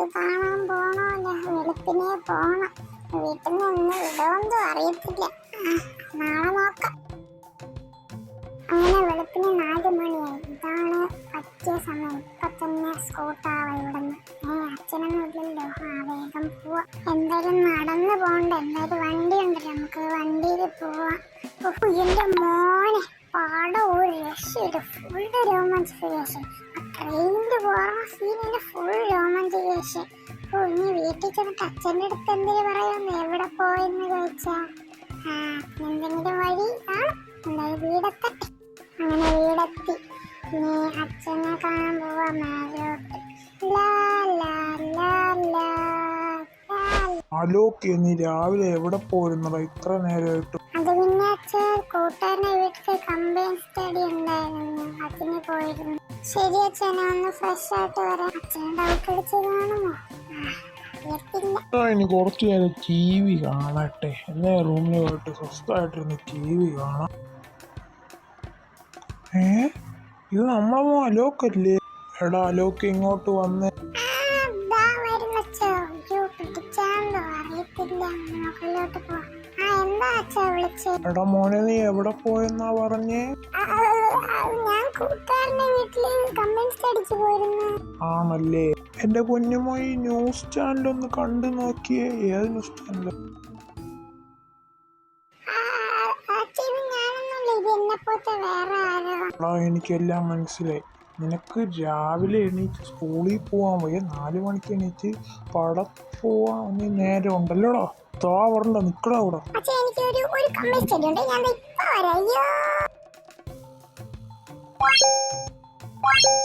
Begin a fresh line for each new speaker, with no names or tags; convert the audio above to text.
അത് കാണാൻ പോണല്ലോ. വെളുപ്പിനെ പോണം. വീട്ടിൽ നിന്ന് വിടുമെന്തോ അറിയത്തില്ല. നാളെ നോക്കാം. അങ്ങനെ വെളുപ്പിന് 4 മണിയായി. ഇതാണ് പറ്റിയ സമയം. ഇപ്പൊ തന്നെ സ്കൂട്ടാവാ ഇവിടുന്ന്. അച്ഛനൊന്നും ഇല്ലല്ലോ. വേഗം പോവാ. എന്തായാലും നടന്നു പോണ്ട. എന്തായാലും വണ്ടി ഉണ്ടല്ലോ, നമുക്ക് വണ്ടിയിൽ പോവാം. എന്റെ മോനെ പാടം ഒരു രക്ഷയില്ല. ഫുള്ള് രോമാഞ്ചിഫിക്കേഷൻ. ട്രെയിനിൽ പോകാൻ സീനിന്റെ ഫുൾ രോമാഞ്ചിഫിക്കേഷൻ. ഇനി വീട്ടിൽ ചെന്നിട്ട് അച്ഛൻ്റെ അടുത്ത് എന്തെങ്കിലും പറയുന്നു. എവിടെ പോയെന്ന് ചോദിച്ചാ എന്തെങ്കിലും വഴി കാണും. എന്തായാലും വീടെത്തട്ടെ. അങ്ങനെ വീടെത്തി. ഇനി അച്ഛനെ കാണാൻ പോവാ മേലോട്ട്.
അലോക്, നീ രാവിലെ എവിടെ പോയിരുന്നടാ ഇത്ര നേരമായിട്ട്?
അത് പിന്നെ അച്ഛൻ കൂട്ടുകാരനെ വീട്ടിൽ കമ്പൈൻ സ്റ്റഡി ഉണ്ടായിരുന്നു, അതിന് പോയിരുന്നു. ശരി അച്ഛനെ, ഒന്ന് ഫ്രഷ് ആയിട്ട് വരാം. അച്ഛനെ ഡൗട്ട് അടിച്ച് കാണുമോ?
ഇനി കുറച്ചു നേരം TV കാണട്ടെ. എന്നെ റൂമിൽ പോയിട്ട് സ്വസ്ഥമായിട്ടിരുന്ന് TV കാണാം. ഇത് നമ്മളെ അലോക് അല്ലേ? എടാ അലോക്, ഇങ്ങോട്ട് വന്നേ. എടാ മോനെ, നീ എവിടെ പോയെന്നാ പറഞ്ഞേ? ആണല്ലേ. എന്റെ കുഞ്ഞുമോയി ന്യൂസ് ചാനൽ ഒന്ന് കണ്ടു നോക്കിയേ. ഏത് ന്യൂസ് ചാനൽ? എനിക്കെല്ലാം മനസ്സിലായി. നിനക്ക് രാവിലെ എണീറ്റ് സ്കൂളിൽ പോവാൻ വയ്യ, 4 മണിക്ക് എണീറ്റ് പടത്ത് പോവാൻ നീ നേരം ഉണ്ടല്ലോടാ. താ പറഞ്ഞ നിക്കടാ അവിടെ.
ഞാൻ